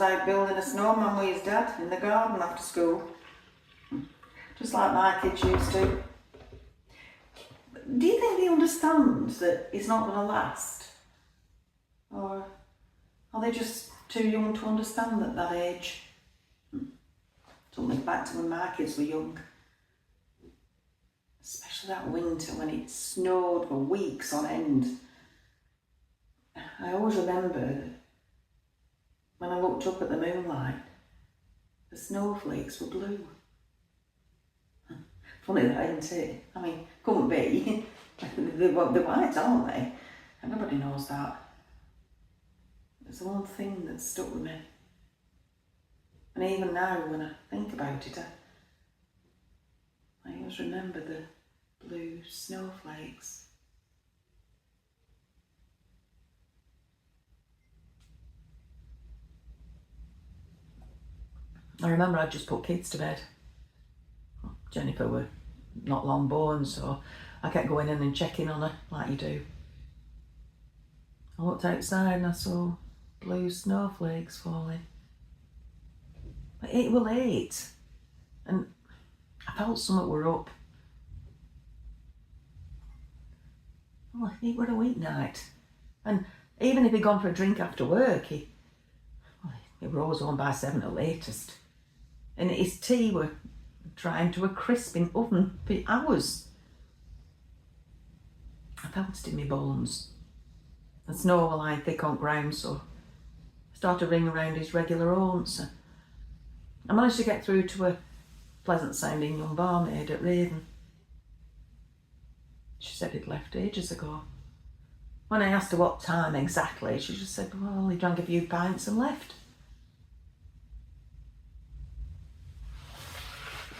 out building a snowman with his dad in the garden after school. Just like my kids used to. Do you think they understand that it's not going to last? Or are they just too young to understand at that age? Don't think back to when my kids were young. Especially that winter when it snowed for weeks on end. I always remember when I looked up at the moonlight, the snowflakes were blue. Funny that, isn't it? I mean, couldn't be. They're white, aren't they? Everybody knows that. It's the one thing that stuck with me. And even now, when I think about it, I always remember the blue snowflakes. I remember I'd just put kids to bed. Jennifer were not long born, so I kept going in and checking on her like you do. I looked outside and I saw blue snowflakes falling. But it was late and I felt something were up. Well, it were a weeknight, and even if he'd gone for a drink after work, he were always home by 7 at latest. And his tea were drying to a crisp in oven for hours. I felt it in my bones. The snow were lying thick on ground, so I started ringing around his regular haunts. I managed to get through to a pleasant sounding young barmaid at Raven. She said he'd left ages ago. When I asked her what time exactly, she just said, well, he drank a few pints and left.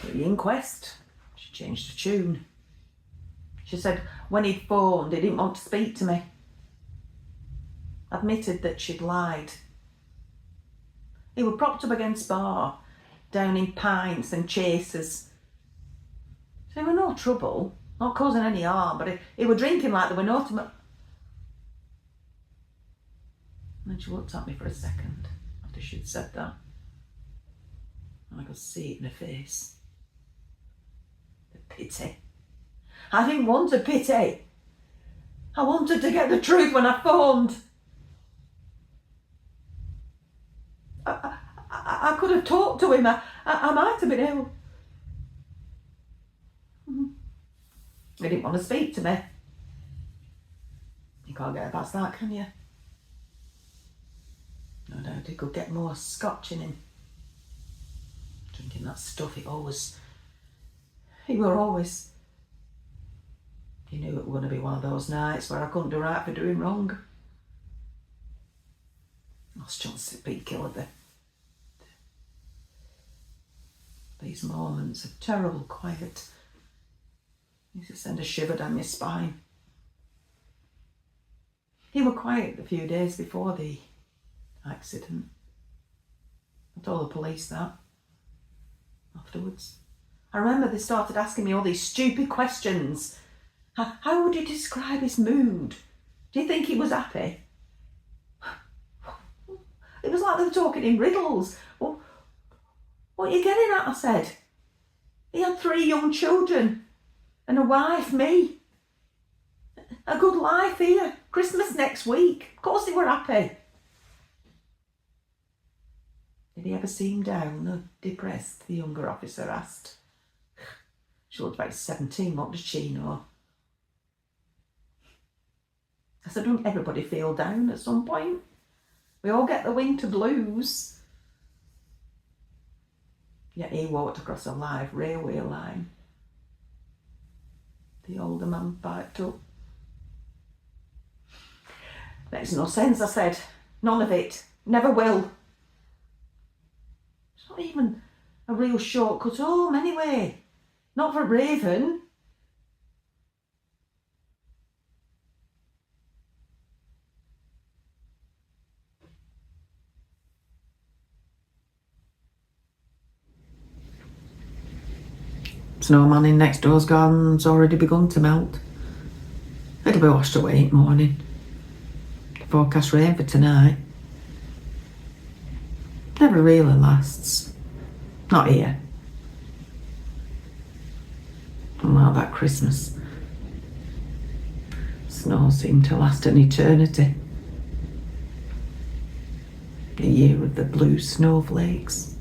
At the inquest, she changed the tune. She said when he'd phoned, he didn't want to speak to me. Admitted that she'd lied. He were propped up against bar, down in pints and chasers. So he were no trouble, not causing any harm, but he were drinking like there were no tomorrow. And then she looked at me for a second after she'd said that. And I could see it in her face. The pity. I didn't want a pity. I wanted to get the truth when I phoned. I could have talked to him. I might have been able. He didn't want to speak to me. You can't get past that, can you? No doubt he could get more scotch in him. Drinking that stuff, he were always. He knew it was going to be one of those nights where I couldn't do right for doing wrong. I was just a big killer there. These moments of terrible quiet used to send a shiver down my spine. He were quiet a few days before the accident. I told the police that afterwards. I remember they started asking me all these stupid questions. How would you describe his mood? Do you think he was happy? It was like they were talking in riddles. Well, what are you getting at? I said. He had 3 young children and a wife, me. A good life here. Christmas next week. Of course they were happy. Did he ever seem down or depressed? The younger officer asked. She looked about 17. What does she know? I said, don't everybody feel down at some point? We all get the winter blues. Yet he walked across a live railway line. The older man piped up. Makes no sense, I said. None of it. Never will. It's not even a real shortcut home anyway. Not for Raven. Snowman in next door's garden's already begun to melt. It'll be washed away in the morning. Forecast rain for tonight. never really lasts. Not here. Well, that Christmas. Snow seemed to last an eternity. The year of the blue snowflakes.